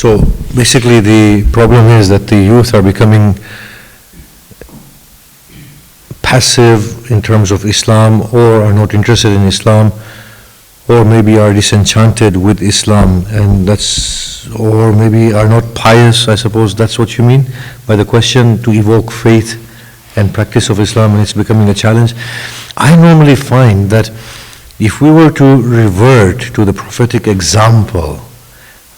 So basically the problem is that the youth are becoming passive in terms of Islam, or are not interested in Islam, or maybe are disenchanted with Islam, and or maybe are not pious. I suppose that's what you mean by the question, to evoke faith and practice of Islam, and it's becoming a challenge. I normally find that if we were to revert to the prophetic example,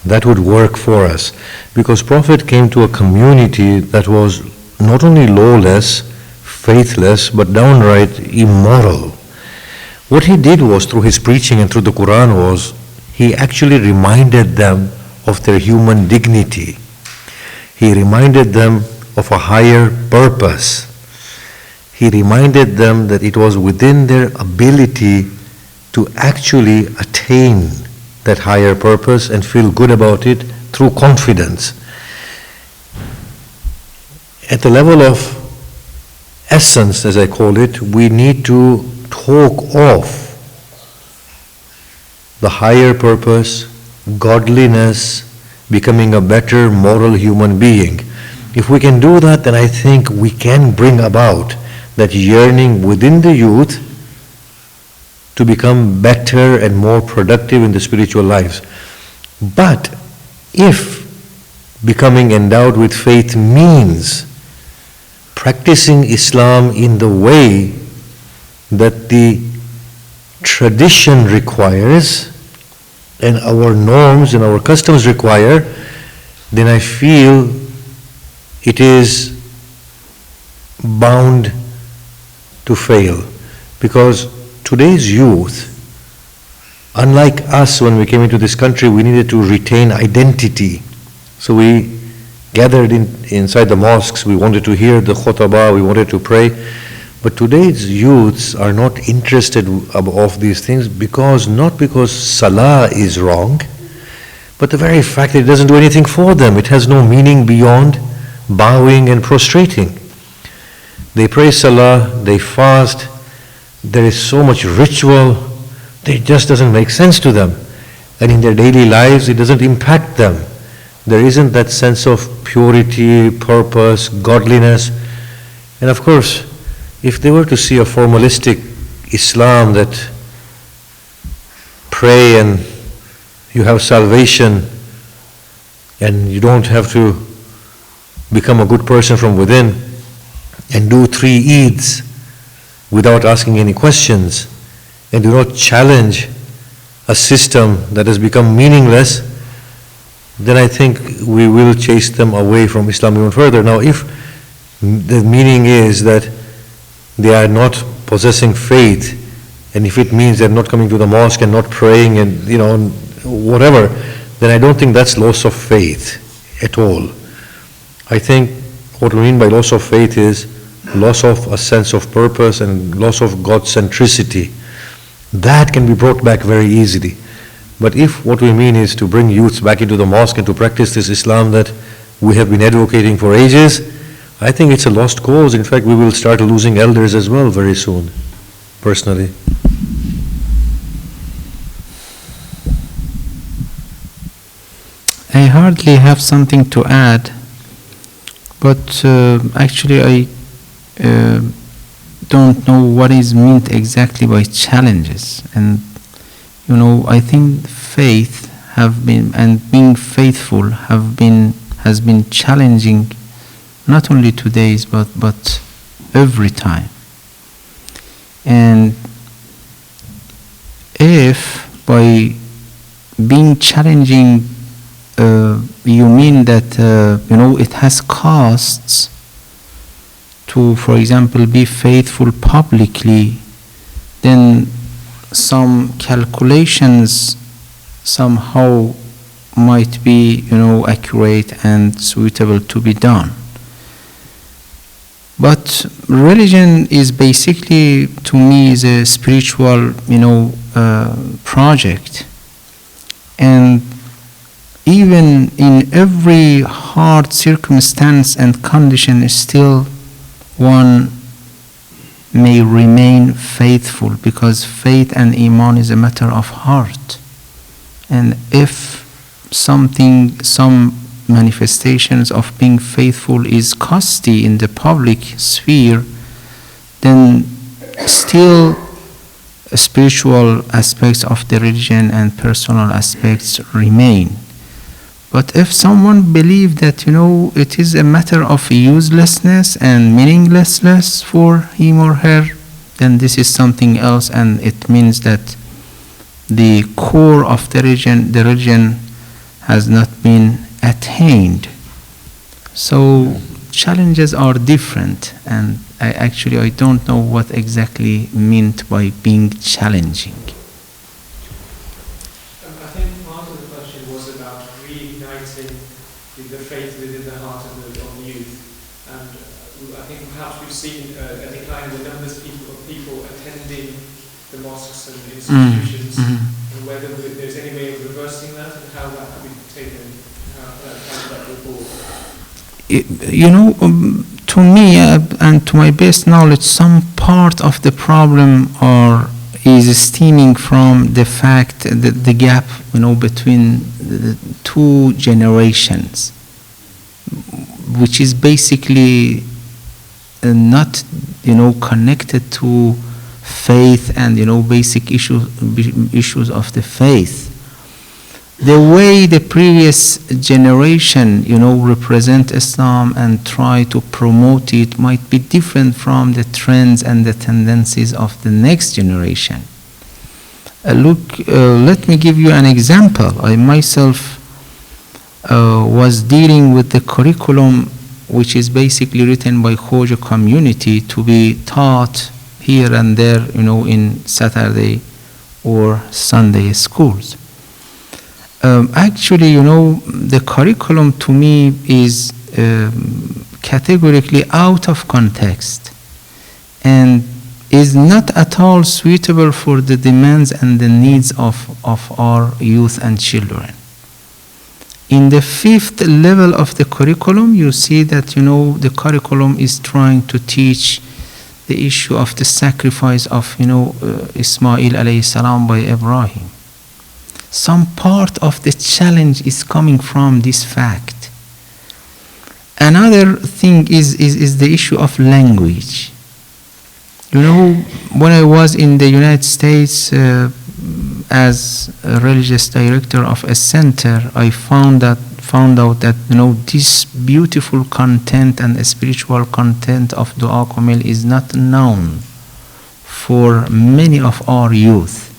that would work for us, because Prophet came to a community that was not only lawless, faithless, but downright immoral. What he did was, through his preaching and through the Quran, was he actually reminded them of their human dignity. He reminded them of a higher purpose. He reminded them that it was within their ability to actually attain that higher purpose and feel good about it through confidence. At the level of essence, as I call it, we need to talk of the higher purpose, godliness, becoming a better moral human being. If we can do that, then I think we can bring about that yearning within the youth to become better and more productive in the spiritual lives. But if becoming endowed with faith means practicing Islam in the way that the tradition requires and our norms and our customs require, then I feel it is bound to fail. Because today's youth, unlike us when we came into this country, we needed to retain identity. So we gathered inside the mosques, we wanted to hear the khutbah, we wanted to pray. But today's youths are not interested of these things, not because salah is wrong, but the very fact that it doesn't do anything for them. It has no meaning beyond bowing and prostrating. They pray salah, they fast, there is so much ritual, it just doesn't make sense to them. And in their daily lives, it doesn't impact them. There isn't that sense of purity, purpose, godliness. And of course, if they were to see a formalistic Islam that pray and you have salvation and you don't have to become a good person from within and do 3 Eids without asking any questions, and do not challenge a system that has become meaningless, then I think we will chase them away from Islam even further. Now, if the meaning is that they are not possessing faith, and if it means they're not coming to the mosque and not praying and whatever, then I don't think that's loss of faith at all. I think what we mean by loss of faith is loss of a sense of purpose and loss of God centricity. That can be brought back very easily. But if what we mean is to bring youths back into the mosque and to practice this Islam that we have been advocating for ages, I think it's a lost cause. In fact, we will start losing elders as well very soon, personally. I hardly have something to add, but actually I don't know what is meant exactly by challenges. And I think faith and being faithful has been challenging, not only today's but every time. And if by being challenging you mean that it has costs to, for example, be faithful publicly, then some calculations somehow might be accurate and suitable to be done. But religion is basically, to me, is a spiritual project, and even in every hard circumstance and condition, still one may remain faithful, because faith and iman is a matter of heart. And if some manifestations of being faithful is costly in the public sphere, then still spiritual aspects of the religion and personal aspects remain. But if someone believes that, it is a matter of uselessness and meaninglessness for him or her, then this is something else, and it means that the core of the religion has not been attained. So challenges are different, and I don't know what exactly meant by being challenging. I think part of the question was about reigniting the faith within the heart of the youth, and I think perhaps we've seen a decline in the numbers of people attending the mosques and institutions, and whether there's any way of reversing that, and how that could be taken, how that go forward. To me, and to my best knowledge, some part of the problem is stemming from the fact that the gap, between the two generations, which is basically not, connected to faith and, basic issues of the faith. The way the previous generation, represent Islam and try to promote it might be different from the trends and the tendencies of the next generation. Let me give you an example. I myself was dealing with the curriculum, which is basically written by Khoja community to be taught here and there, in Saturday or Sunday schools. Actually, the curriculum to me is categorically out of context and is not at all suitable for the demands and the needs of our youth and children. In the 5th level of the curriculum, you see that, the curriculum is trying to teach the issue of the sacrifice of, Ismail alayhi salam by Ibrahim. Some part of the challenge is coming from this fact. Another thing is the issue of language. When I was in the United States as a religious director of a center, I found out that this beautiful content and spiritual content of Dua Kamil is not known for many of our youth.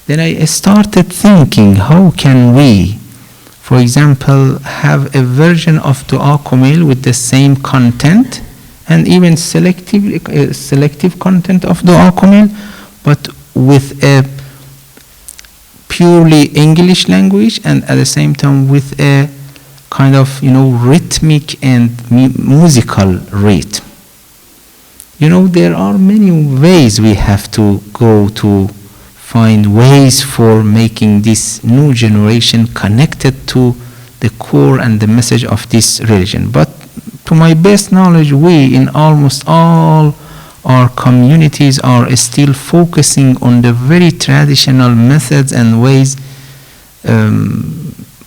Then I started thinking, how can we, for example, have a version of Dua Kamil with the same content and even selective content of Dua Kamil, but with a purely English language and at the same time with a kind of, rhythmic and musical rhythm. There are many ways we have to go to find ways for making this new generation connected to the core and the message of this religion. But to my best knowledge, we in almost all our communities are still focusing on the very traditional methods and ways,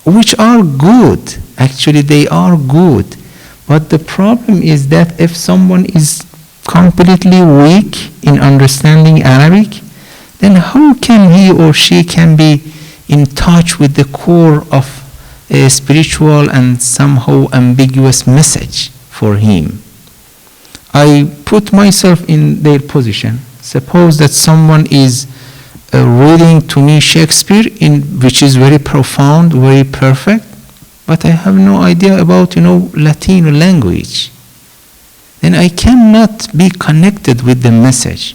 which are good. Actually, they are good. But the problem is that if someone is completely weak in understanding Arabic, then how can he or she can be in touch with the core of a spiritual and somehow ambiguous message for him? I put myself in their position. Suppose that someone is reading to me Shakespeare, which is very profound, very perfect, but I have no idea about, Latino language. Then I cannot be connected with the message.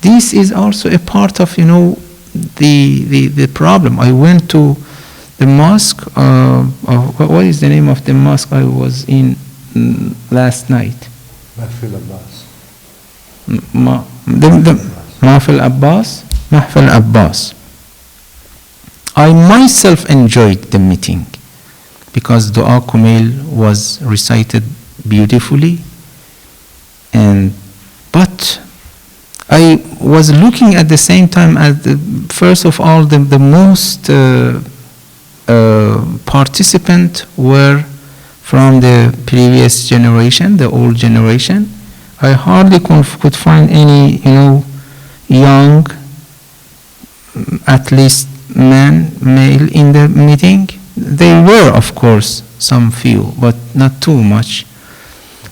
This is also a part of, the problem. I went to the mosque. What is the name of the mosque I was in last night? Mahfil Abbas. Mahfil Abbas. Mahfil Abbas. I myself enjoyed the meeting because Dua Kamil was recited beautifully, but I was looking at the same time at first of all the most participants were from the previous generation, the old generation. I hardly could find any, young, at least male in the meeting. There were, of course, some few, but not too much.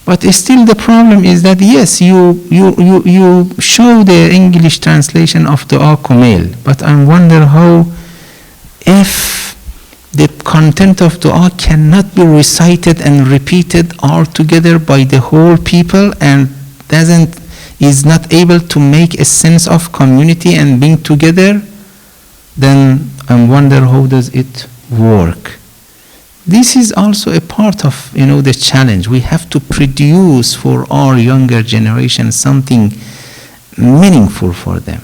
But still the problem is that, yes, you show the English translation of Dua Kumail, but I wonder how, if the content of Dua cannot be recited and repeated all together by the whole people and is not able to make a sense of community and being together, then I wonder how does it work. This is also a part of the challenge. We have to produce for our younger generation something meaningful for them.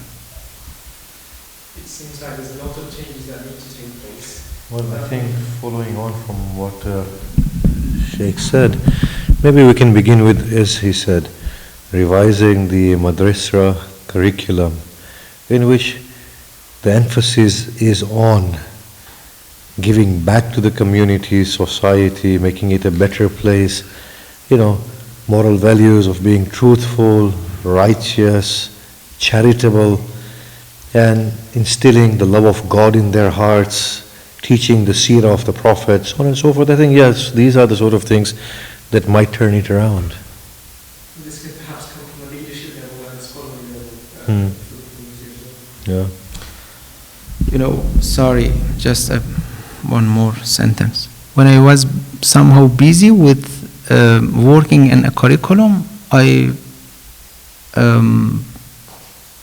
It seems like there's a lot of changes that need to take place. Well, I think following on from what Sheikh said, maybe we can begin with, as he said, revising the madrasa curriculum, in which the emphasis is on giving back to the community, society, making it a better place, moral values of being truthful, righteous, charitable, and instilling the love of God in their hearts, teaching the seerah of the Prophet, so on and so forth. I think, yes, these are the sort of things that might turn it around. This could perhaps come from a leadership level and a scholarly level. Yeah. Sorry, just one more sentence. When I was somehow busy with working in a curriculum, I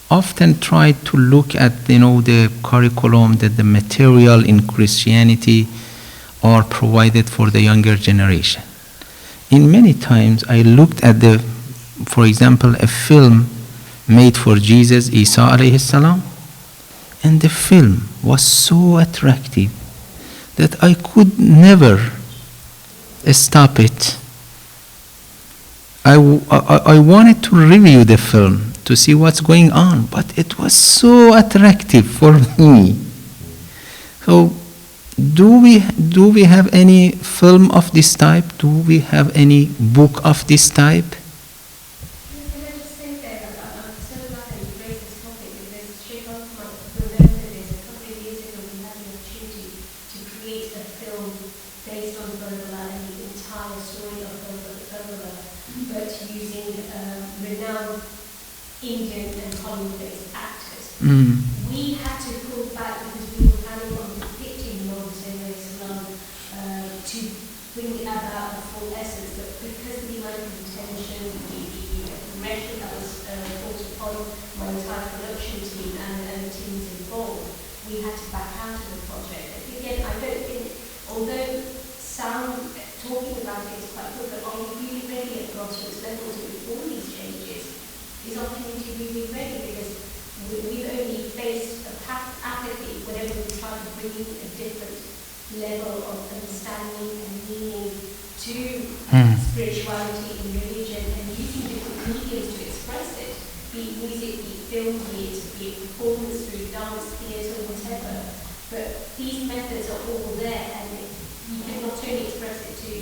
often try to look at the curriculum that the material in Christianity are provided for the younger generation. In many times I looked at for example, a film made for Jesus, Isa alayhi salam, and the film was so attractive that I could never stop it. I wanted to review the film to see what's going on, but it was so attractive for me. So, do we have any film of this type? Do we have any book of this type? Can I just say there, I'm so glad that you raised this topic, because Shaykh Arif remember this, a couple of years ago we had the opportunity to create a film based on Karbala and the entire story of Karbala, but using renowned Indian and Hollywood-based actors. We had to pull back because we were planning on depicting Nobahar Islam to bring about the full essence, but because of the amount of intention, the pressure that was brought upon my entire production team and the teams involved, we had to back out of the project. Again, I don't think, although talking about it is quite good, but are we really ready at grassroots level to do all these changes? Is our community really ready? Because we've only faced apathy whenever we try to bring in a different level of understanding and meaning to spirituality and religion, and using different mediums to express it, be it music, be it film, be it performance through dance, theatre, whatever. But these methods are all there, and you can not only express it to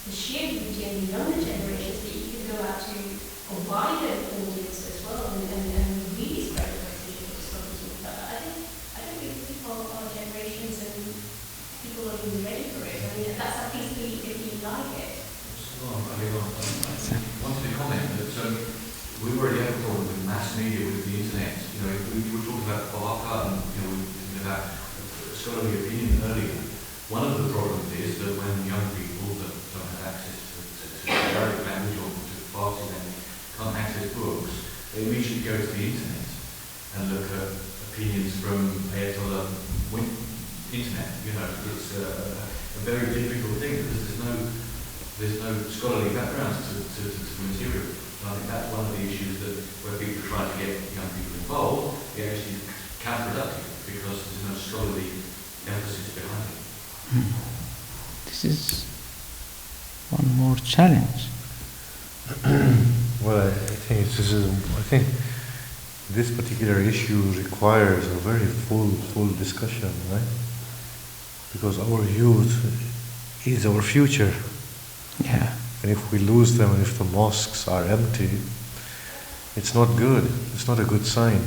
the sheer beauty and the younger generations, but you can go out to a wider audience as well and really spread the message of the struggles. But I don't think people, our generations and people are really ready for it. I mean, that's at least if you like it. I wanted to comment that we already have a problem with mass media, with the internet. We were talking about Baraka and we were thinking about scholarly opinion earlier. One of the problems is that when young people that don't have access to Arabic language or to Farsi language can't access books, they immediately go to the internet and look at opinions from Ayatullah internet. It's a very difficult thing because there's no scholarly background to the material. And I think that's one of the issues where people try to get young people involved, it actually is counterproductive because there's no scholarly emphasis behind it. This is one more challenge. Well, I think this particular issue requires a very full discussion, right? because our youth is our future. Yeah. And if we lose them, and if the mosques are empty, it's not good. It's not a good sign.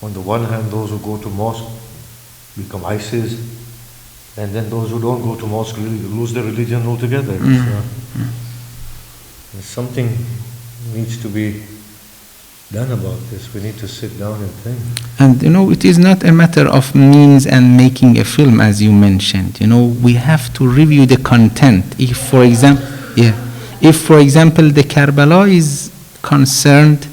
On the one hand, those who go to mosque become ISIS, and then those who don't go to mosque lose their religion altogether. Something needs to be done about this. We need to sit down and think. And it is not a matter of means and making a film, as you mentioned. We have to review the content. If, for example, the Karbala is concerned,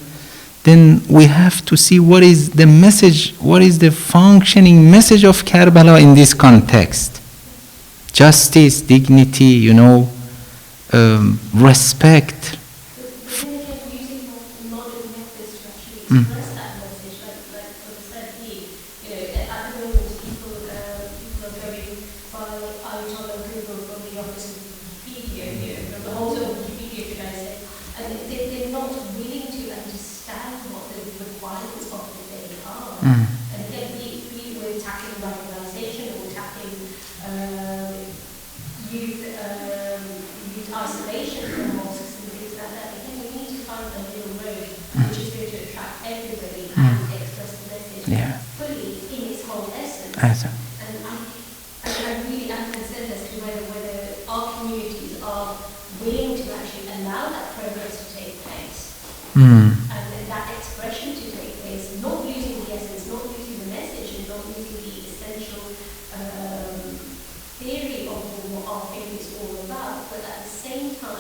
then we have to see what is the message, what is the functioning message of Karbala in this context. Justice, dignity, respect. Express that message, like what was said here, at the moment people are going by Ayatollah Google from the office of Wikipedia, from the whole of Wikipedia, should I say, and they're not willing to understand what the requirements of the day are. And again, we were tackling radicalization, or tackling youth isolation from mosques and things like that. Again, we need to find a middle road, which is going to attract everybody and express the message fully in its whole essence. And I really am concerned as to whether our communities are willing to actually allow that progress to take place. And that expression to take place, not losing the essence, not losing the message, and not losing the essential theory of what our faith is all about, but at the same time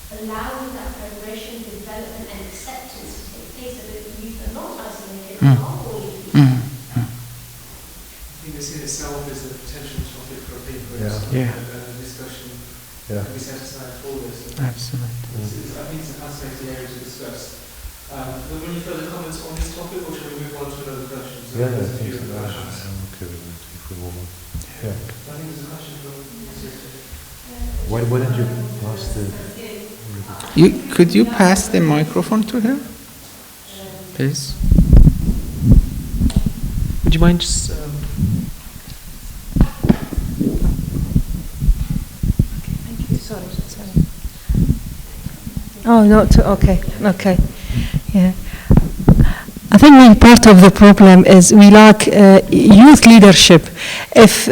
allowing that progression, development and acceptance to take place so that the youth are not isolated and are all inclusive. I think this in itself is a potential topic for a paper discussion that we set aside for this. Absolutely. I think it's a fascinating area to discuss. Are there any further comments on this topic, or shall we move on to another question? So I there's a think few so. questions. I'm okay with it if we move on. I think there's a question from Why don't you pass the... Could you pass the microphone to her, please? Would you mind just... Thank you. Sorry. Oh, no, okay. Yeah. I think one part of the problem is we lack youth leadership. If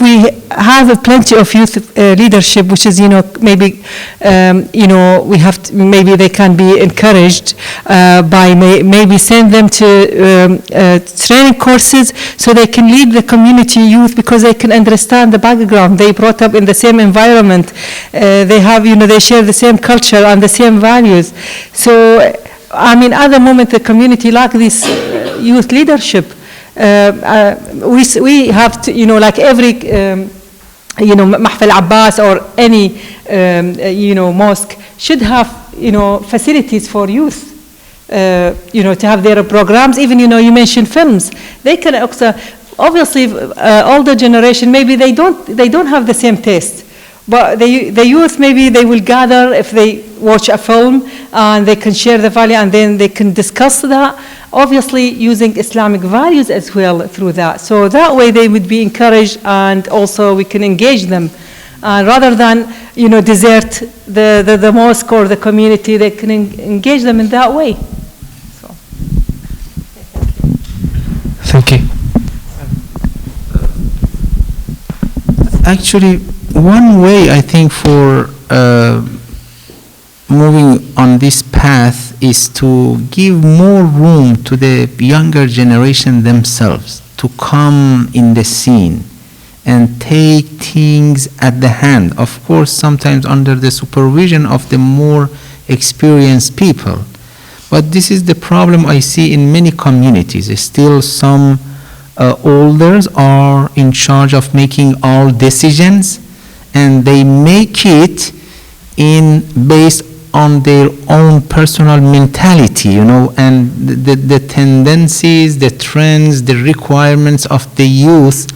we have plenty of youth leadership, which is maybe we have to, maybe they can be encouraged by maybe send them to training courses so they can lead the community youth, because they can understand the background. They brought up in the same environment. They have they share the same culture and the same values. So at the moment, the community lack this youth leadership. We have to, like every, Mahfal Abbas or any, mosque should have, facilities for youth. To have their programs. Even, you mentioned films. They can also, obviously, older generation, maybe they don't have the same taste. But the youth, maybe they will gather if they watch a film, and they can share the value, and then they can discuss that, obviously using Islamic values as well through that. So that way they would be encouraged, and also we can engage them. Rather than, desert the mosque or the community, they can engage them in that way. So. Thank you. Actually, one way I think for moving on this path is to give more room to the younger generation themselves to come in the scene and take things at the hand. Of course, sometimes under the supervision of the more experienced people. But this is the problem I see in many communities. Still some elders are in charge of making all decisions, and they make it based on their own personal mentality, and the tendencies, the trends, the requirements of the youth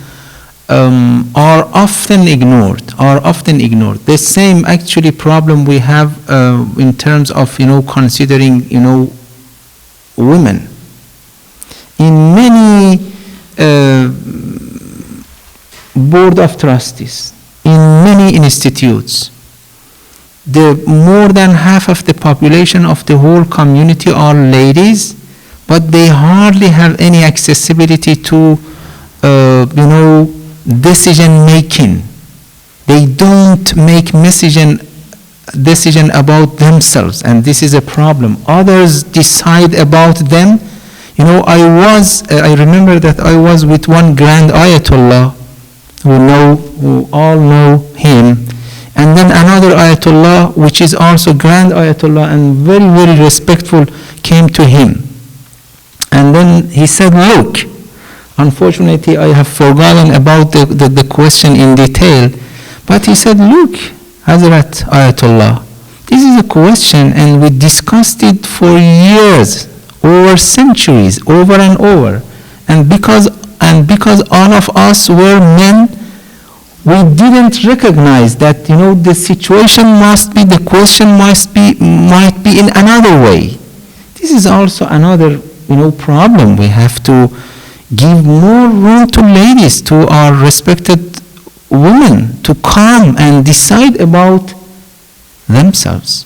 are often ignored. The same actually problem we have in terms of considering women. In many board of trustees in many institutes, the more than half of the population of the whole community are ladies, but they hardly have any accessibility to, decision making. They don't make decision about themselves, and this is a problem. Others decide about them. I remember that I was with one grand Ayatollah, who all know him, and then another Ayatollah, which is also grand Ayatollah and very, very respectful, came to him. And then he said, look, unfortunately I have forgotten about the question in detail, but he said, look, Hazrat Ayatollah, this is a question and we discussed it for years, over centuries, over and over. And because all of us were men, we didn't recognize that, the situation the question might be in another way. This is also another, problem. We have to give more room to ladies, to our respected women, to come and decide about themselves.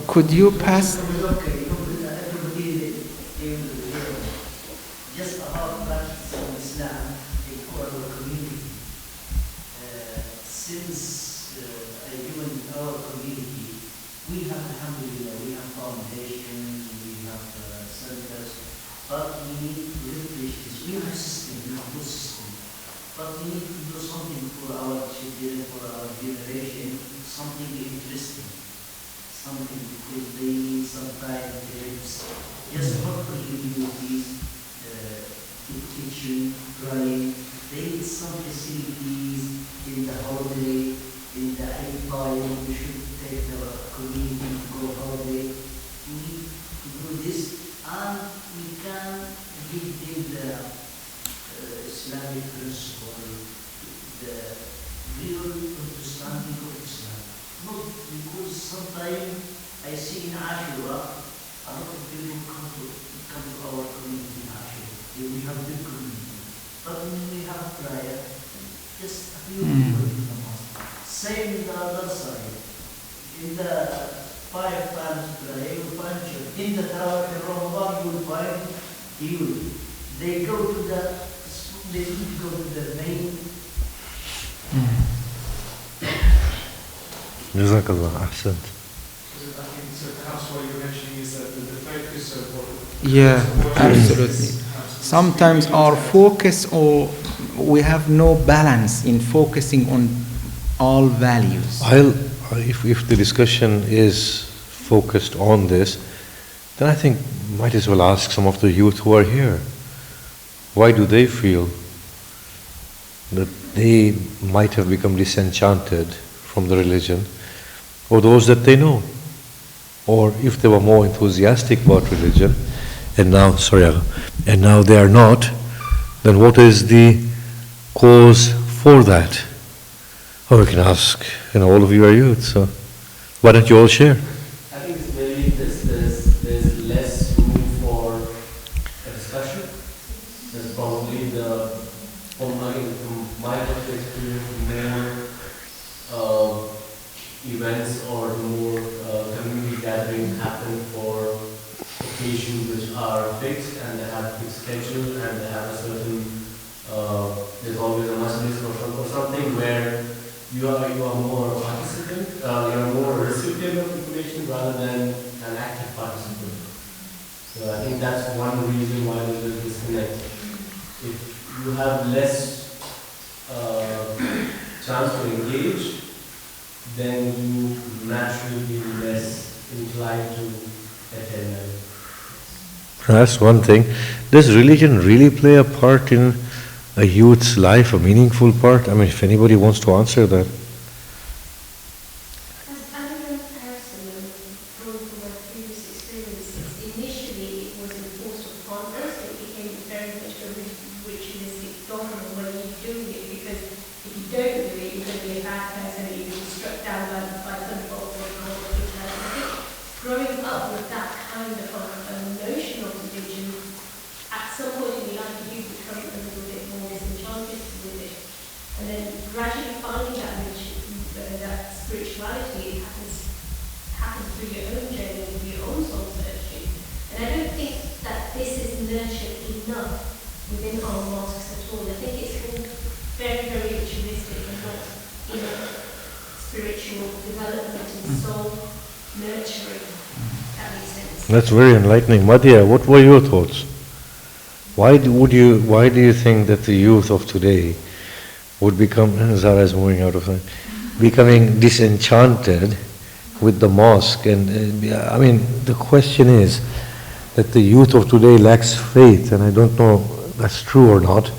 Could you pass? Just about practice of Islam in our community. Since I joined our community, we have, alhamdulillah, we have foundations, we have centers, but we need to refresh this. We have a system, we have no system, but we need to do something for our children, for our generation, something interesting. Something because they sometimes just proper communities, kitchen, drying, they need some facilities in the holiday, in the Eid time, we should take the community to go holiday. We need to do this and we can give them the Islamic principle, the real understanding of Islam. Not because sometimes I see in Ashura, a lot of people come to our community in Ashura. We have big community. But when we have prayer, just a few people in the mosque. Same in the other side. In the 5 times prayer, you will find church. In the Tarawih in Ramadan, you will find unity. They need to go to the main. Jazakallah, ahsant. I think so perhaps what you're mentioning is that the focus of what... Yeah, absolutely. Sometimes our focus, or we have no balance in focusing on all values. If the discussion is focused on this, then I think might as well ask some of the youth who are here. Why do they feel that they might have become disenchanted from the religion, or those that they know? Or if they were more enthusiastic about religion, and now they are not, then what is the cause for that? Or we can ask, all of you are youth, so why don't you all share? I think it's mainly this, there's less room for a discussion. There's probably from my experience, more events or more community gatherings happen for occasions which are fixed and they have fixed schedule and they have a certain, there's always a majlis or something where you are more a participant, you are more a recipient of information rather than an active participant. So I think that's one reason why there is a disconnect. If you have less chance to engage, then you naturally be less inclined to attend them. That's one thing. Does religion really play a part in a youth's life, a meaningful part? I mean, if anybody wants to answer that. As a young person, from my previous experiences, initially it was enforced upon us. It became very much a ritualistic dogma when you're doing it, because if you don't do it, you're going to be a bad person. gradually finding that spirituality happens through your own journey, with your own soul searching. And I don't think that this is nurtured enough within our mosques at all. I think it's all very, very ritualistic and not enough spiritual development and soul nurturing. That makes sense. That's very enlightening. Madhya, what were your thoughts? Why do you think that the youth of today would become, Zara is moving out of time, becoming disenchanted with the mosque? And I mean, the question is that the youth of today lacks faith, and I don't know if that's true or not,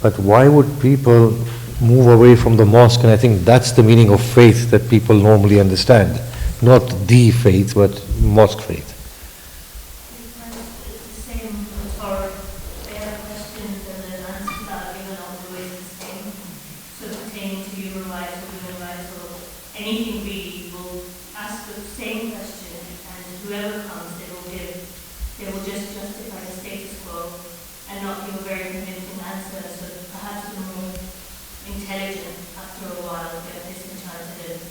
but why would people move away from the mosque? And I think that's the meaning of faith that people normally understand. Not the faith, but mosque faith. Anything really will ask the same question, and whoever comes, they will just justify the status quo and not give a very convincing answer. So perhaps the more intelligent, after a while, get disenchanted and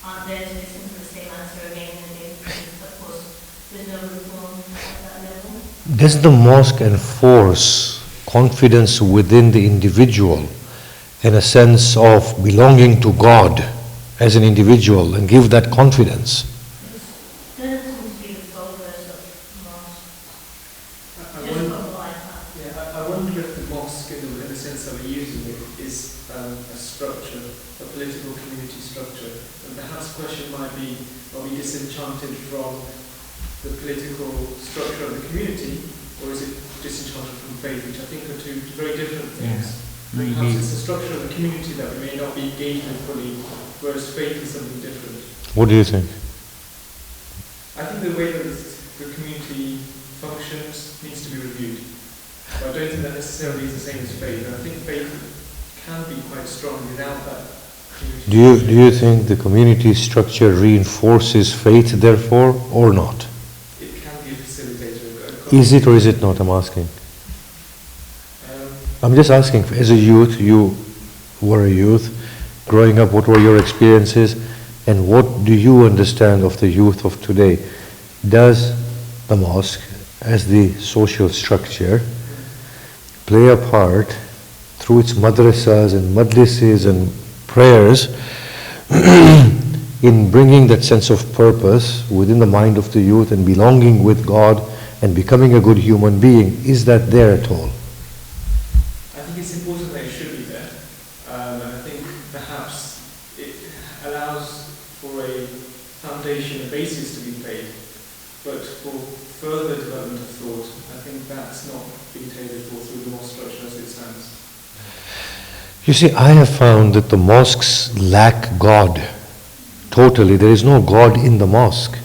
aren't there to listen to the same answer again and again. Of course, there's no reform at that level. Does the mosque enforce confidence within the individual and a sense of belonging to God as an individual and give that confidence? It doesn't seem to be the focus of mosque. I wonder if the mosque, in the sense that we're using it, is a structure, a political community structure. And perhaps the question might be, are we disenchanted from the political structure of the community, or is it disenchanted from faith, which I think are two very different things. Perhaps it's the structure of the community that we may not be engaged in fully, whereas faith is something different. What do you think? I think the way that the community functions needs to be reviewed. But I don't think that necessarily is the same as faith. And I think faith can be quite strong without that community. Do you think the community structure reinforces faith, therefore, or not? It can be a facilitator. Is it or is it not? I'm asking. I'm just asking, as a youth, you were a youth, growing up, what were your experiences, and what do you understand of the youth of today? Does the mosque, as the social structure, play a part through its madrasas and majlises and prayers in bringing that sense of purpose within the mind of the youth and belonging with God and becoming a good human being? Is that there at all? I think it's important that it should be there. And I think perhaps it allows for a foundation, a basis to be laid. But for further development of thought, I think that's not being tailored for through the mosque structure as it stands. You see, I have found that the mosques lack God. Totally. There is no God in the mosque.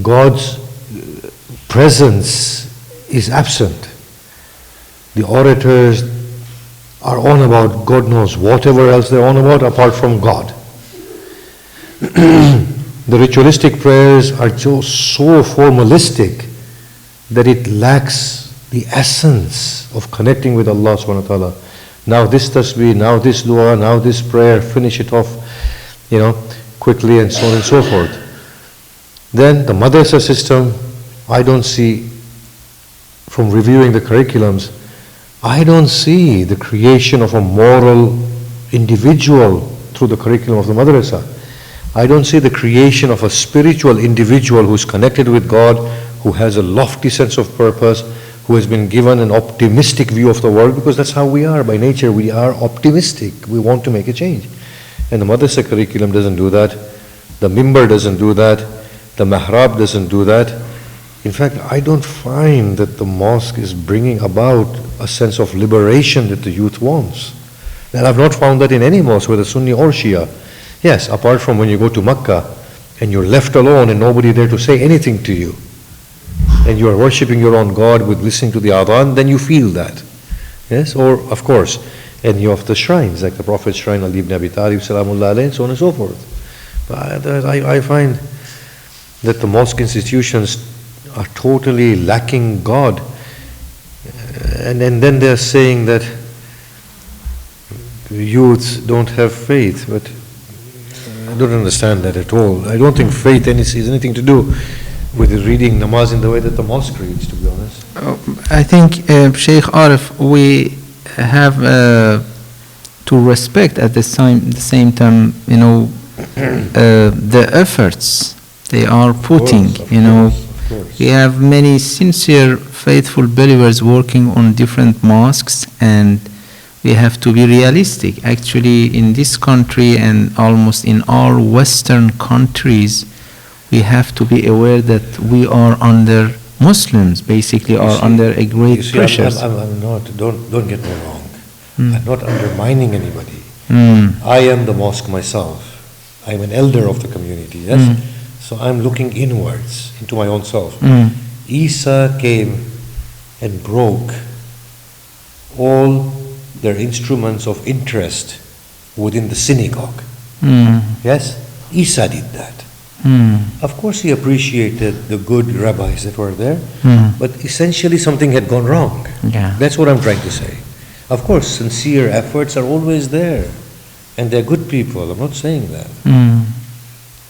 God's presence is absent. The orators are on about God knows whatever else they're on about apart from God. The ritualistic prayers are just so formalistic that it lacks the essence of connecting with Allah subhanahu wa ta'ala. Now this tasbih, now this dua, now this prayer, finish it off, quickly and so on and so forth. Then the madrasa system, I don't see, from reviewing the curriculums, I don't see the creation of a moral individual through the curriculum of the madrasa. I don't see the creation of a spiritual individual who's connected with God, who has a lofty sense of purpose, who has been given an optimistic view of the world, because that's how we are. By nature, we are optimistic. We want to make a change. And the madrasa curriculum doesn't do that. The mimbar doesn't do that. The mihrab doesn't do that. In fact, I don't find that the mosque is bringing about a sense of liberation that the youth wants. And I've not found that in any mosque, whether Sunni or Shia. Yes, apart from when you go to Makkah and you're left alone and nobody there to say anything to you, and you are worshipping your own God with listening to the adhan, then you feel that. Yes, or of course, and you have the shrines, like the Prophet's shrine, Ali ibn Abi Talib, salamullah alayhi, and so on and so forth. But I find that the mosque institutions are totally lacking God. And then they're saying that youths don't have faith, but I don't understand that at all. I don't think faith has anything to do with reading namaz in the way that the mosque reads, to be honest. I think, Shaykh Arif, we have to respect at the same time, the efforts they are putting, Of course. We have many sincere, faithful believers working on different mosques, and we have to be realistic. Actually, in this country and almost in all Western countries, we have to be aware that we are under, Muslims basically are under a great pressure. I'm not, don't get me wrong. I'm not undermining anybody. Mm. I am the mosque myself. I'm an elder of the community, yes? So I'm looking inwards into my own self. Isa came and broke all their instruments of interest within the synagogue. Yes? Isa did that. Of course he appreciated the good rabbis that were there, but essentially something had gone wrong. Yeah. That's what I'm trying to say. Of course, sincere efforts are always there, and they're good people. I'm not saying that.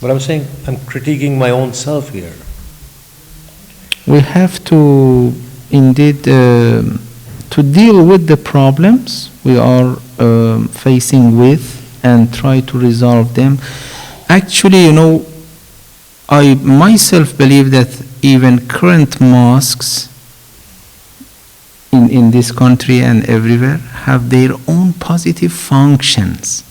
But I'm saying I'm critiquing my own self here. We have to indeed to deal with the problems we are facing with and try to resolve them. Actually, I myself believe that even current mosques in this country and everywhere have their own positive functions.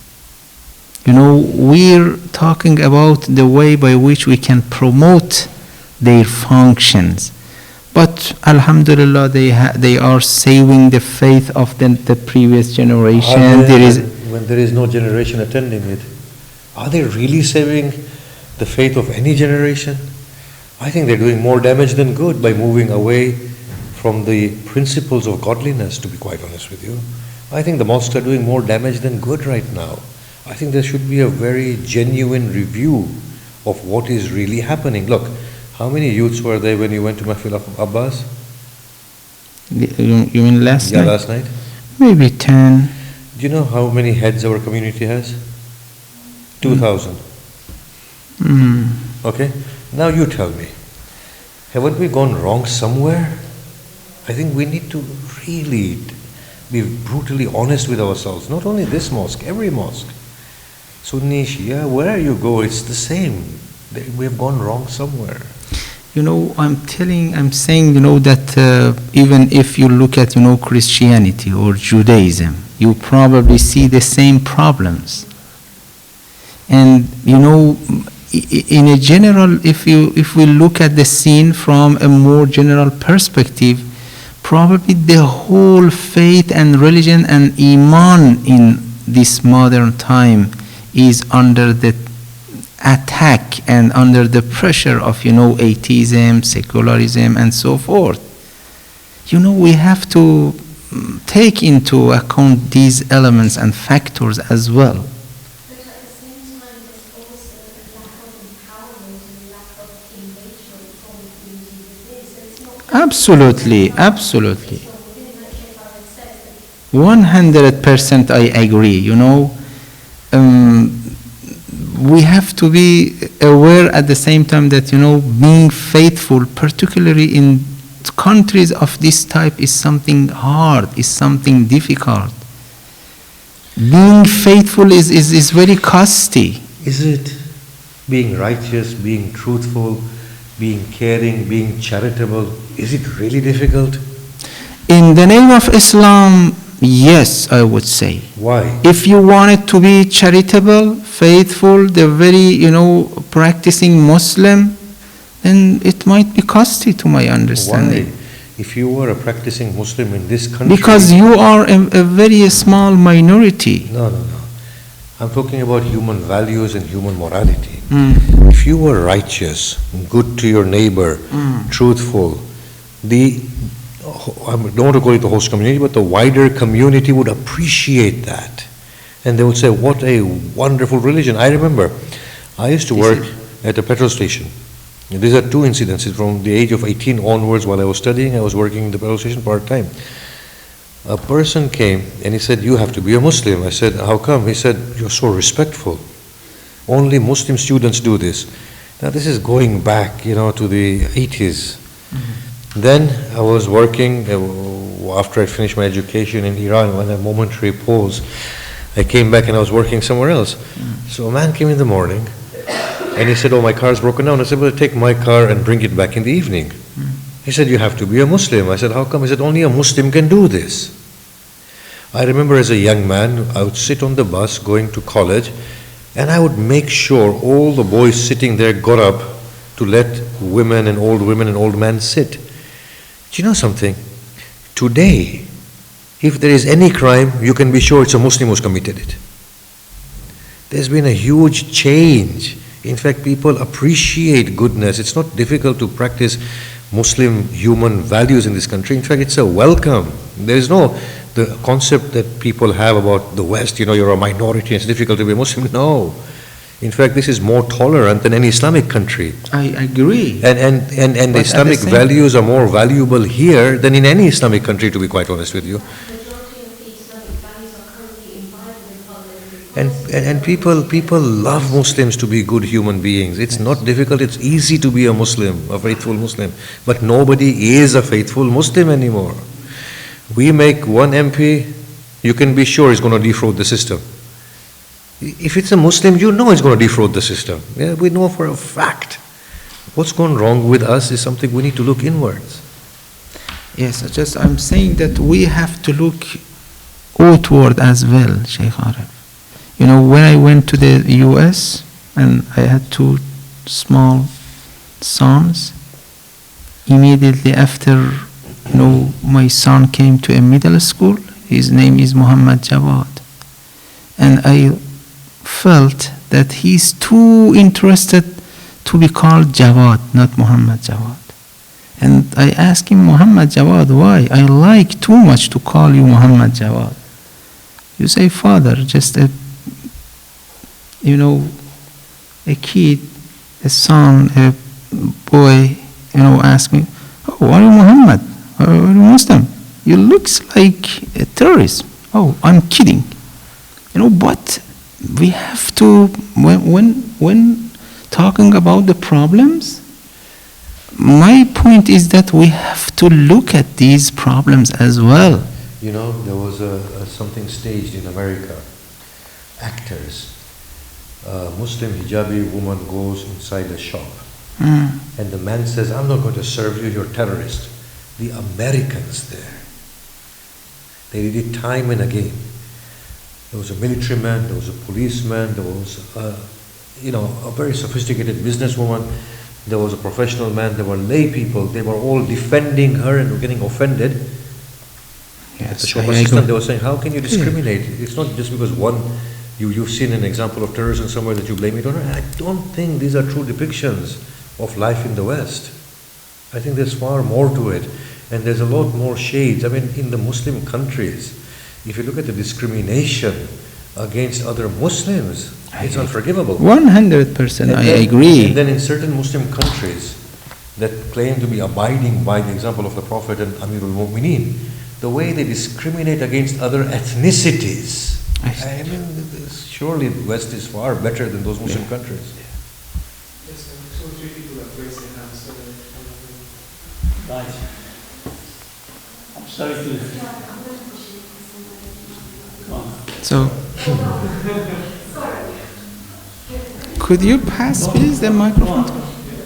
We're talking about the way by which we can promote their functions. But Alhamdulillah, they are saving the faith of the previous generation. When there is no generation attending it, are they really saving the faith of any generation? I think they're doing more damage than good by moving away from the principles of godliness, to be quite honest with you. I think the mosques are doing more damage than good right now. I think there should be a very genuine review of what is really happening. Look, how many youths were there when you went to Mahfil of Abbas? You mean last night? Yeah, last night. Maybe 10. Do you know how many heads our community has? 2,000. Okay? Now you tell me, haven't we gone wrong somewhere? I think we need to really be brutally honest with ourselves. Not only this mosque, every mosque. Sunni, Shia, wherever you go, it's the same. We have gone wrong somewhere. I'm saying, that even if you look at, Christianity or Judaism, you probably see the same problems. And, in a general, if we look at the scene from a more general perspective, probably the whole faith and religion and Iman in this modern time is under the attack and under the pressure of, atheism, secularism, and so forth. We have to take into account these elements and factors as well. But at the same time, there's also a lack of empowerment and lack of engagement from the community within. So it's not Absolutely. from within, like Shaykh Arif says. 100% I agree. We have to be aware at the same time that, being faithful, particularly in countries of this type, is something hard, is something difficult. Being faithful is very costly. Is it being righteous, being truthful, being caring, being charitable? Is it really difficult? In the name of Islam, yes, I would say. Why? If you wanted to be charitable, faithful, the very, practicing Muslim, then it might be costly to my understanding. Why? If you were a practicing Muslim in this country... Because you are a very small minority. No. I'm talking about human values and human morality. If you were righteous, good to your neighbor, truthful, I don't want to call it the host community, but the wider community would appreciate that. And they would say, what a wonderful religion. I remember, I used to work at a petrol station. And these are two incidences. From the age of 18 onwards, while I was studying, I was working in the petrol station part-time. A person came and he said, "You have to be a Muslim." I said, "How come?" He said, "You're so respectful. Only Muslim students do this." Now this is going back, to the 80s. Then I was working, after I finished my education in Iran, when a momentary pause, I came back and I was working somewhere else. So a man came in the morning and he said, "Oh, my car's broken down." I said, "Well, take my car and bring it back in the evening." He said, "You have to be a Muslim." I said, "How come?" He said, "Only a Muslim can do this." I remember as a young man, I would sit on the bus going to college and I would make sure all the boys sitting there got up to let women and old men sit. Do you know something? Today, if there is any crime, you can be sure it's a Muslim who's committed it. There's been a huge change. In fact, people appreciate goodness. It's not difficult to practice Muslim human values in this country. In fact, it's a welcome. There is no the concept that people have about the West, you're a minority, it's difficult to be a Muslim. No. In fact, this is more tolerant than any Islamic country. I agree. And the Islamic values are more valuable here than in any Islamic country, to be quite honest with you. Majority of the Islamic values are currently embodied in And people love Muslims to be good human beings. It's not difficult, it's easy to be a Muslim, a faithful Muslim. But nobody is a faithful Muslim anymore. We make one MP, you can be sure he's going to defraud the system. If it's a Muslim, you know he's going to defraud the system. Yeah, we know for a fact. What's gone wrong with us is something we need to look inwards. Yes, I'm saying that we have to look outward as well, Shaykh Arif. When I went to the US and I had 2 small sons, immediately after, my son came to a middle school. His name is Muhammad Jawad. And I felt that he's too interested to be called Jawad, not Muhammad Jawad. And I asked him, "Muhammad Jawad, why? I like too much to call you Muhammad Jawad." You say, "Father, just a kid, a son, a boy, ask me, 'Oh, are you Muhammad? Are you Muslim? You looks like a terrorist.' Oh, I'm kidding. But we have to, when talking about the problems, my point is that we have to look at these problems as well. There was something staged in America. Actors. A Muslim hijabi woman goes inside a shop. And the man says, "I'm not going to serve you, you're terrorist." The Americans there, they did it time and again. There was a military man, there was a policeman, there was a very sophisticated businesswoman, there was a professional man, there were lay people, they were all defending her and were getting offended. Yes, the shop assistant, they were saying, "How can you discriminate? It's not just because you've seen an example of terrorism somewhere that you blame it on her." I don't think these are true depictions of life in the West. I think there's far more to it. And there's a lot more shades. In the Muslim countries, if you look at the discrimination against other Muslims, it's unforgivable. 100%, I agree. And then in certain Muslim countries that claim to be abiding by the example of the Prophet and Amirul Mu'mineen, the way they discriminate against other ethnicities, surely the West is far better than those Muslim countries. Yes, so 3 people have raised their hands. Right. I'm sorry to... Come on. So, could you pass, please, the microphone?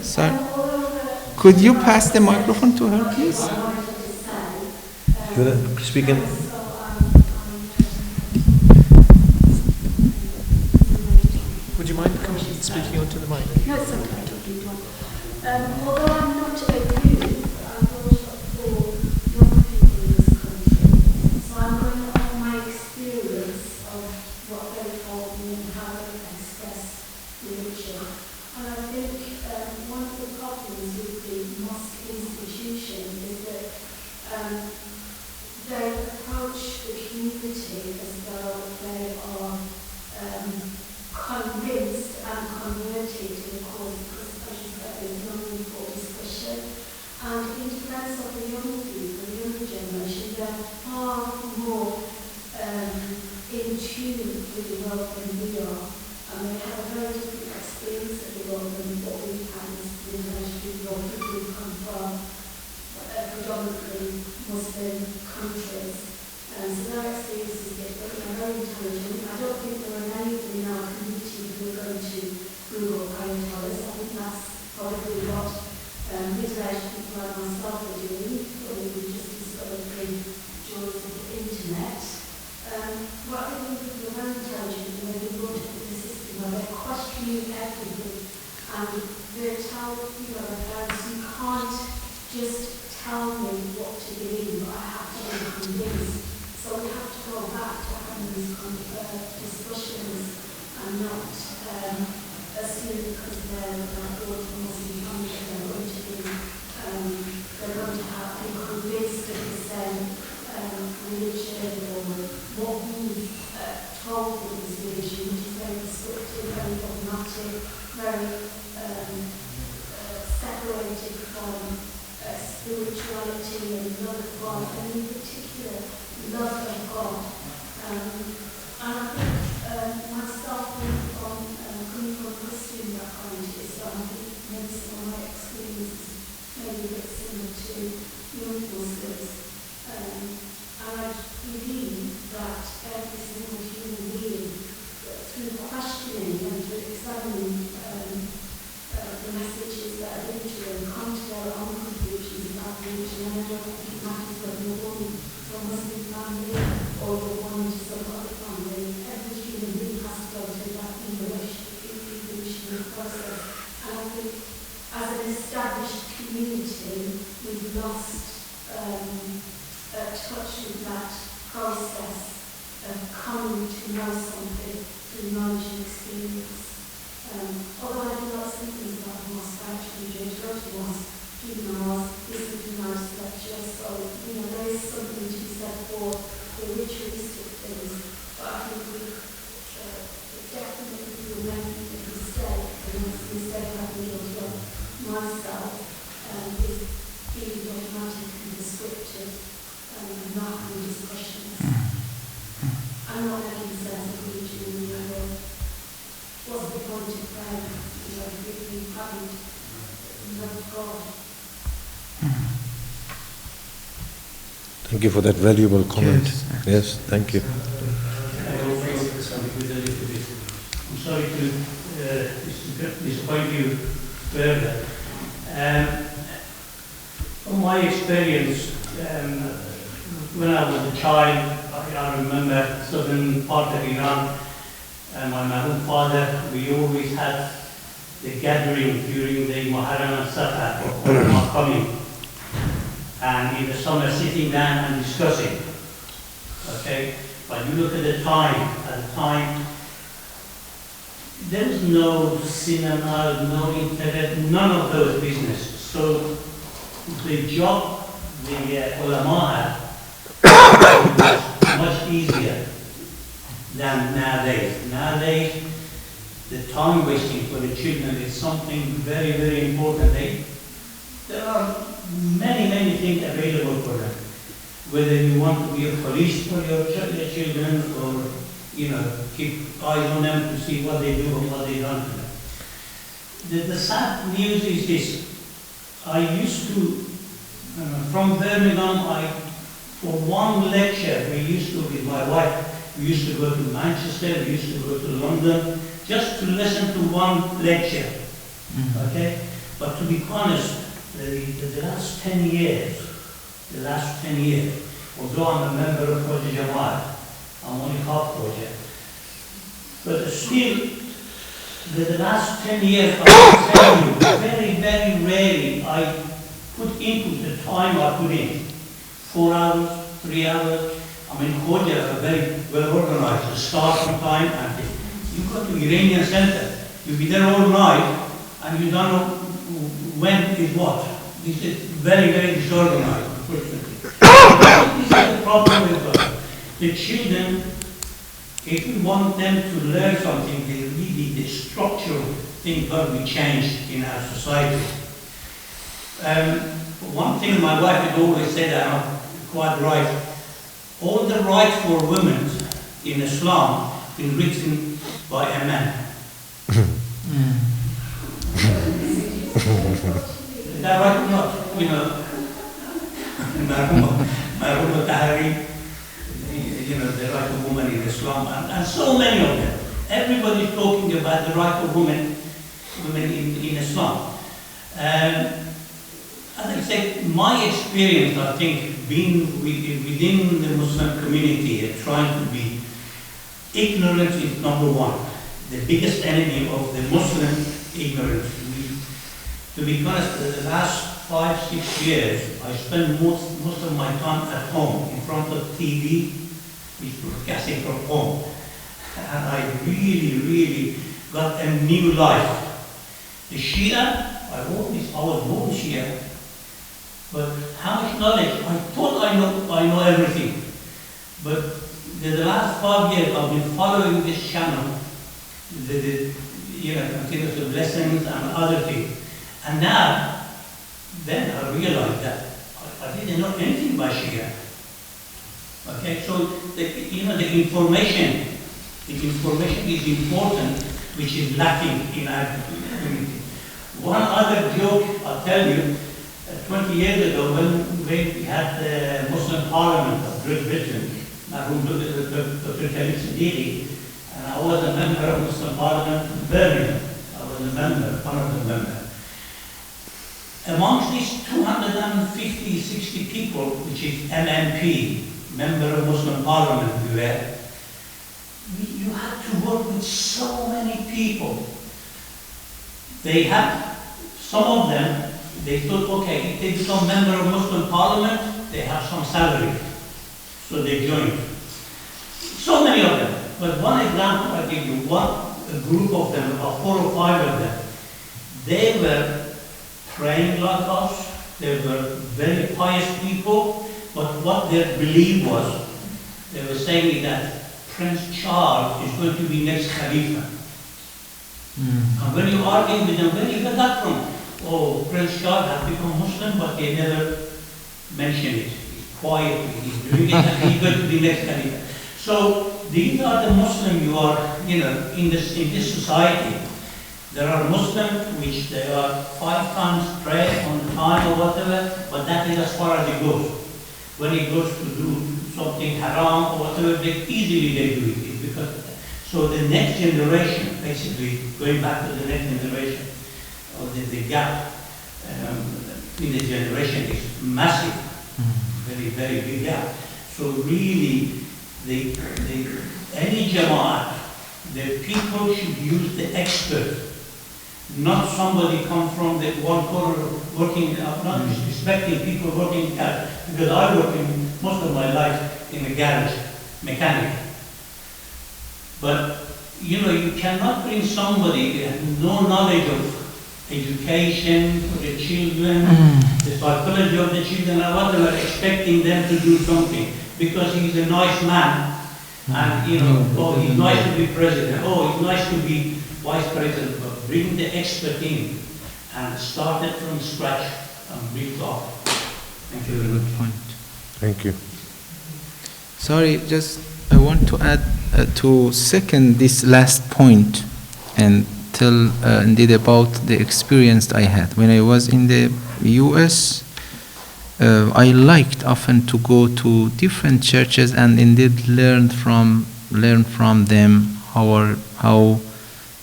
Sorry. Could you pass the microphone to her, please? You want to speak in? Would you mind speaking onto the mic? No, it's okay. Although I'm not a youth, I've brought up 4 young people in this country. So I'm going to offer my experience of what they told me and how they express religion. And I think one of the problems with the mosque institution is that they approach the community as though they are convinced and converted to the cause, because as you said, there's no room for discussion. we are, and they have a very different experience of the world than what we have as the international world. People who come from predominantly Muslim countries, and so their experience is different. They're very intelligent. I don't think there are many in our community who are going to Google Ayatollahs. I think that's probably what middle-aged people like myself are doing, or we just discovered the joys of the internet. But I think people are very intelligent and they've been brought up in a system where they're questioning everything, and they tell their parents, you can't just tell me what to believe, I have to be convinced. So we have to go back to having these kind of discussions and not assume because they're brought from Muslim country they're going to be, they're going to have been convinced of the same religion or what we told them is religion, which is very prescriptive, very dogmatic, very separated from spirituality and love of God, and in particular, love of God. And I think myself, coming from a Christian background to Islam, I think maybe some of my experiences may be a bit similar to young Muslims. And I believe that every single human being, through questioning and through examining the messages that are given to them, come to their own conclusions about religion. And I don't think it matters whether you're born from a Muslim family or you're born into some other family. Every human being has to go through that evolutionary process. And I think as an established community, we've lost touch with that process of coming to know something through knowledge and experience. Although I do lots of things about the mosque, I actually enjoy to go to the mosque, do the mosque, listen to nice lectures, so there is something to be said for the ritualistic things, but I think we definitely do make a mistake, and it's a mistake I've been guilty of myself, is being dogmatic and descriptive and not having discussions. I'm not making sense of religion, what's the point of prayer, if we haven't loved God. Thank you for that valuable comment. Yes, thank you. I'm sorry to disappoint you further. From my experience, when I was a child, I remember southern part of Iran, my own father, we always had the gathering during the Muharram and Safar for Qur'an coming, and in the summer sitting down and discussing. Okay, but you look at the time, there was no cinema, no internet, none of those businesses. So the job the ulama had was much easier than nowadays. Nowadays, the time wasting for the children is something very, very important. There are many things available for them. Whether you want to be a police for your children or, keep eyes on them to see what they do and what they don't do. The sad news is this. I used to, from Birmingham, for one lecture, we used to, with my wife, we used to go to Manchester, we used to go to London, just to listen to one lecture. Okay? But to be honest, the last 10 years, although I'm a member of Project Jamaat, I'm only half project, but still, the last 10 years, I will tell you, very, very rarely I put into the time I put in. 4 hours, 3 hours. Khoja are very well organized. The start from time and you go to Iranian Center, you'll be there all night and you don't know when is what. This is very, very disorganized, unfortunately. This is the problem with the children. If we want them to learn something, the structural thing got to be changed in our society. One thing my wife had always said, and I'm quite right, all the rights for women in Islam been written by a man. Is that right or not? You know, Marhuma Tahari, you know, the right of woman in Islam, and so many of them. Everybody is talking about the right of women in Islam. As I said, my experience, I think, being within the Muslim community and trying to be ignorant is number one. The biggest enemy of the Muslim ignorance. To be honest, the last 5-6 years, I spend most of my time at home in front of TV, which broadcasting from home. And I really got a new life. The Shia, I was born Shia, but how much knowledge? I thought I know everything. But the last 5 years I've been following this channel, continuous of lessons and other things. And now, then I realized that I didn't know anything about Shia. Okay, so the information is important, which is lacking in our community. One other joke I'll tell you, 20 years ago when we had the Muslim Parliament of Great Britain, Dr. Khalid Siddiqui, and I was a member of Muslim Parliament in Birmingham. I was a member, one of the members. Amongst these 250, 60 people, which is MMP, Member of Muslim Parliament, you had to work with so many people. They had, some of them, they thought, okay, if they become member of Muslim Parliament, they have some salary. So they joined. So many of them. But one example I give you, a group of them, about 4 or 5 of them, they were praying like us, they were very pious people, but what their belief was, they were saying that Prince Charles is going to be next Khalifa. And when you argue with them, where do you get that from? Oh, Prince Charles has become Muslim, but they never mention it. He's quiet, he's doing it, and he's going to be next Khalifa. So these are the Muslims you are, in this society. There are Muslims which they are 5 times pray on time or whatever, but that is as far as it goes. When it goes to do something haram or whatever, they easily do it. Because, so the next generation, basically, going back to the next generation, or the gap in the generation is massive, very big gap. So really, any Jama'at, the people should use the expert. Not somebody come from the one corner working, not disrespecting people working in garage, because I work in most of my life in a garage, mechanic. But, you cannot bring somebody who has no knowledge of education for the children, the psychology of the children, or whatever, expecting them to do something. Because he's a nice man, and, he's nice to be president, he's nice to be vice president, but bring the expert in and start it from scratch and build up. Thank you. Very good point. Thank you. Sorry, just I want to add to second this last point and tell indeed about the experience I had. When I was in the US, I liked often to go to different churches and indeed learn from them how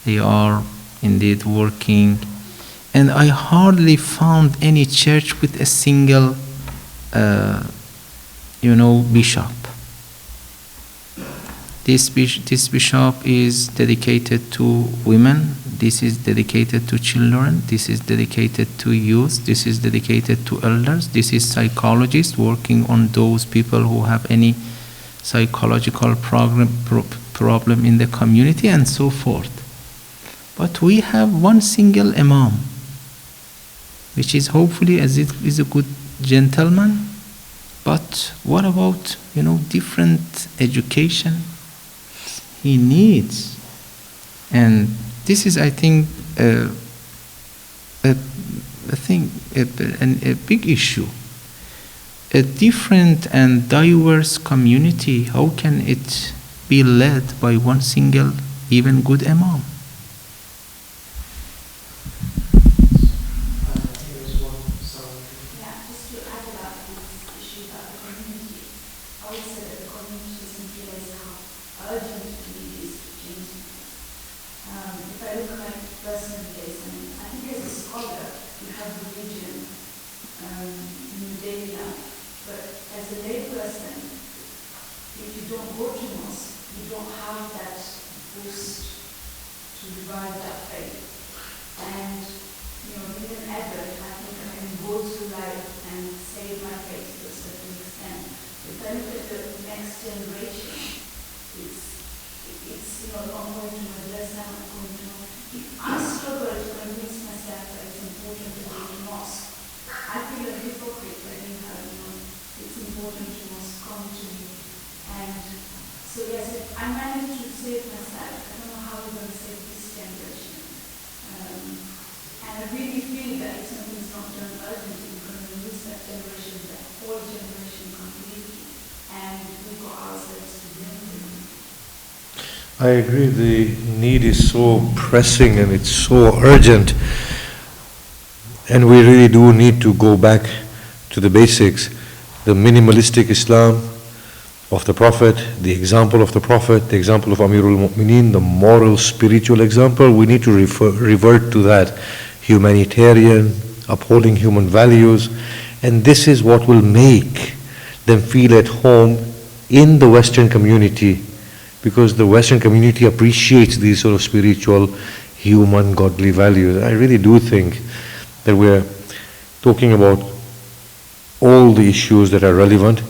they are indeed working. And I hardly found any church with a single, bishop. This bishop is dedicated to women, this is dedicated to children, this is dedicated to youth, this is dedicated to elders, this is psychologists working on those people who have any psychological problem in the community and so forth. But we have one single imam, which is hopefully as it is a good gentleman. But what about, different education he needs? And this is, I think, a big issue. A different and diverse community, how can it be led by one single even good imam. Here is one sound. Yeah, just to add about this issue about the community, I would say that the community doesn't realize how urgent the need is to change things. If I look at my personal case, and I think as a scholar, you have religion in your daily life, but as a lay person, if you don't go to mosque, you don't have that boost to revive that faith. And being an adult, I think I can go through life and save my faith to a certain extent. If I look at the next generation, it's I'm going to madrasa, I'm going to. If I struggle to convince myself that it's important to go to mosque, I feel a hypocrite telling her, it's important to mosque, come to me. And so yes, if I manage to save myself, I don't know how we're going to save this generation. And I really feel that if something's not done urgently, we're going to lose that generation, that whole generation completely. And we've got ourselves to blame. I agree, the need is so pressing and it's so urgent, and we really do need to go back to the basics. The minimalistic Islam of the Prophet, the example of the Prophet, the example of Amirul Mu'mineen, the moral, spiritual example, we need to revert to that. Humanitarian, upholding human values, and this is what will make them feel at home in the Western community, because the Western community appreciates these sort of spiritual, human, godly values. I really do think that we're talking about all the issues that are relevant,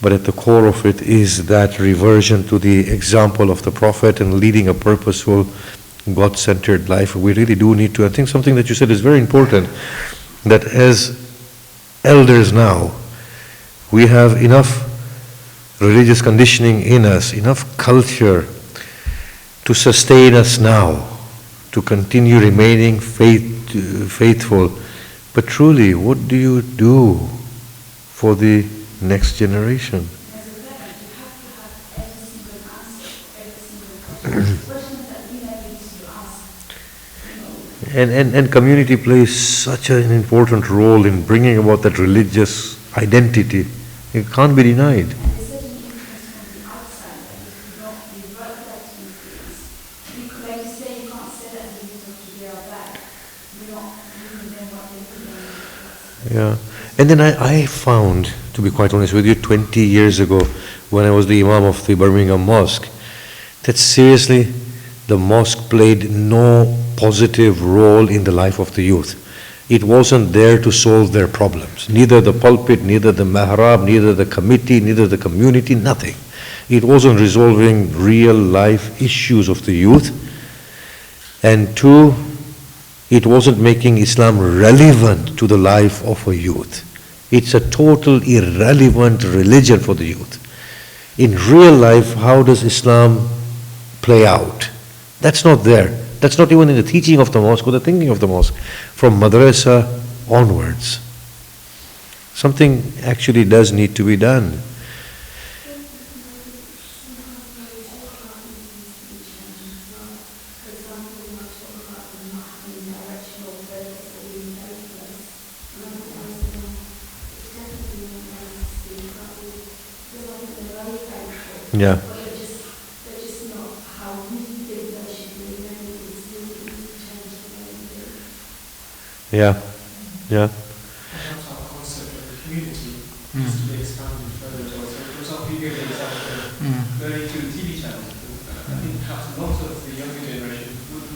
but at the core of it is that reversion to the example of the Prophet and leading a purposeful, God-centered life. We really do need to. I think something that you said is very important, that as elders now, we have enough religious conditioning in us, enough culture to sustain us now, to continue remaining faithful. But truly, what do you do for the next generation? As a parent, you have to have every single answer, every single question. Questions that we never used to ask. And community plays such an important role in bringing about that religious identity. It can't be denied. And there's certain influence from the outside that if you don't revert that influence, like you say, you can't say that the youth of today are bad. You're not giving them what they need. Yeah. And then I found, to be quite honest with you, 20 years ago, when I was the Imam of the Birmingham Mosque, that seriously, the mosque played no positive role in the life of the youth. It wasn't there to solve their problems. Neither the pulpit, neither the mihrab, neither the committee, neither the community, nothing. It wasn't resolving real life issues of the youth. And two, it wasn't making Islam relevant to the life of a youth. It's a total irrelevant religion for the youth. In real life, how does Islam play out? That's not there. That's not even in the teaching of the mosque or the thinking of the mosque. From madrasa onwards, something actually does need to be done. Yeah. Yeah, yeah. Perhaps our concept of the community needs to be expanded further as well. So, for example, you gave the example of learning through the TV channel. I think perhaps a lot of the younger generation would,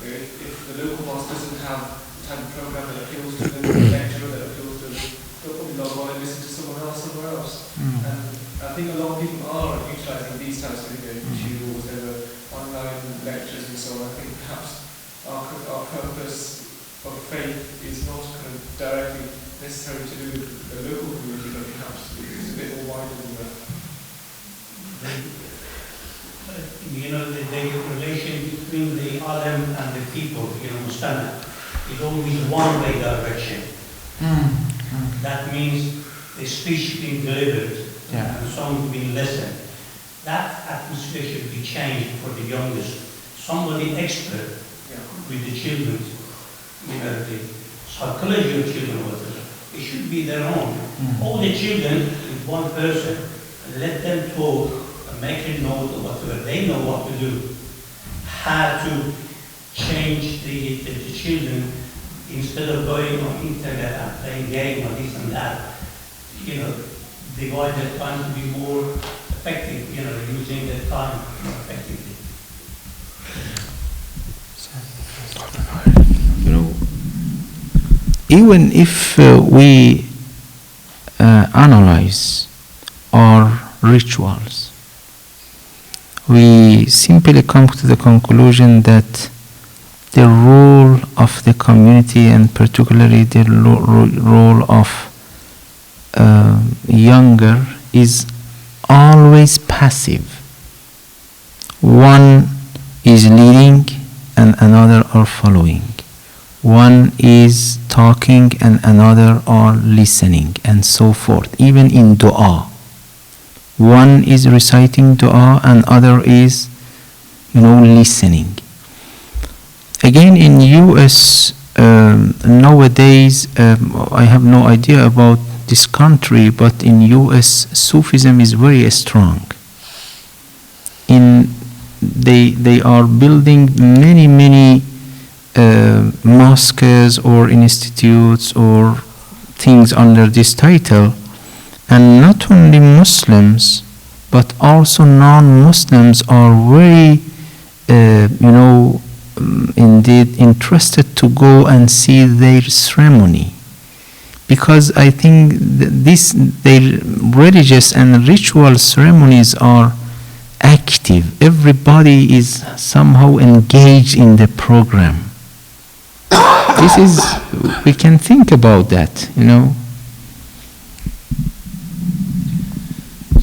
if the local mosque doesn't have the type of program that appeals to them, the lecturer that appeals to them, they'll probably log on and listen to someone else somewhere else. And I think a lot of people are utilising these types of YouTube or whatever, online lectures and so on. I think perhaps our purpose of faith is not kind of directly necessary to do with the local community, but perhaps it's a bit more wider than that. The relation between the alim and the people, Mustana, is always one-way direction. That means the speech being delivered and songs being listened. That atmosphere should be changed for the youngest, somebody expert with the children, the psychology of children, whatever. It should be their own. All the children with one person, and let them talk and make a note of whatever. They know what to do. How to change the children instead of going on internet and playing game or this and that. Divide their time to be more effective, using their time more effectively. Even if we analyze our rituals, we simply come to the conclusion that the role of the community, and particularly the role of younger, is always passive. One is leading and another are following. One is talking and another are listening, and so forth. Even in dua, one is reciting dua and other is listening. Again, in US nowadays, I have no idea about this country, but in US Sufism is very strong. They are building many mosques or institutes or things under this title, and not only Muslims but also non-Muslims are very indeed interested to go and see their ceremony, because I think their religious and ritual ceremonies are active. Everybody is somehow engaged in the program. We can think about that,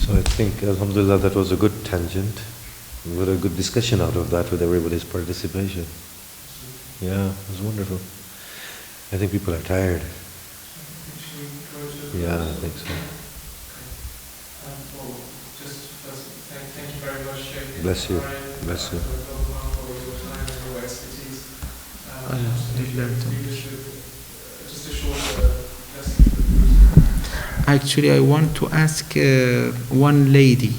So I think, alhamdulillah, that was a good tangent. We got a good discussion out of that with everybody's participation. Yeah, it was wonderful. I think people are tired. Yeah, I think so. Well, just first, thank you very much, Shaykh. Bless you. Bless you. For your time and your expertise. Just a short lesson for the group. Actually, I want to ask one lady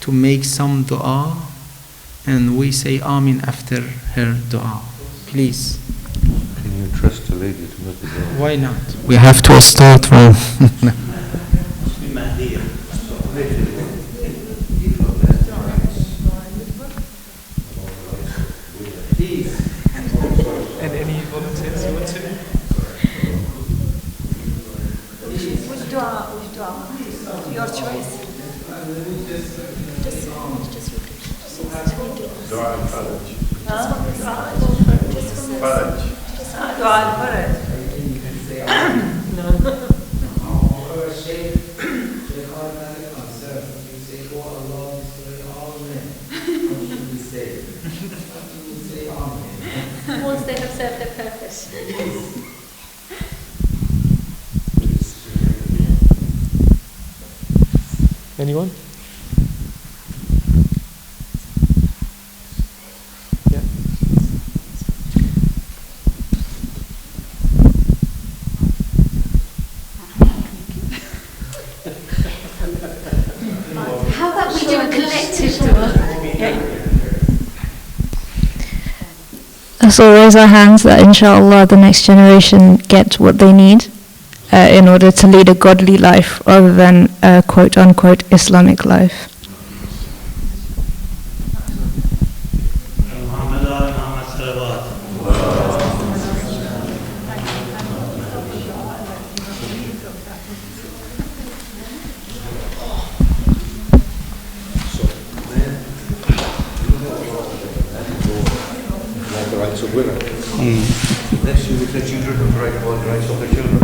to make some dua, and we say Amin after her dua. Please. Can you trust a lady to make the dua? Why not? We have to start from. And any volunteers you want to? Which dua? Your choice. Just repeat. Dua al-Faraj. Dua al-Faraj. Once they have served their purpose. Anyone? Yeah. How about we do a collective dua? So raise our hands that inshallah the next generation get what they need in order to lead a godly life rather than a quote-unquote Islamic life. Like the rights of women. Next year we said children have the right about the rights of their children.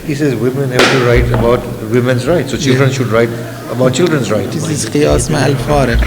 He says women have to write about women's rights, so children should write about children's rights. This is قياس مع الفارق.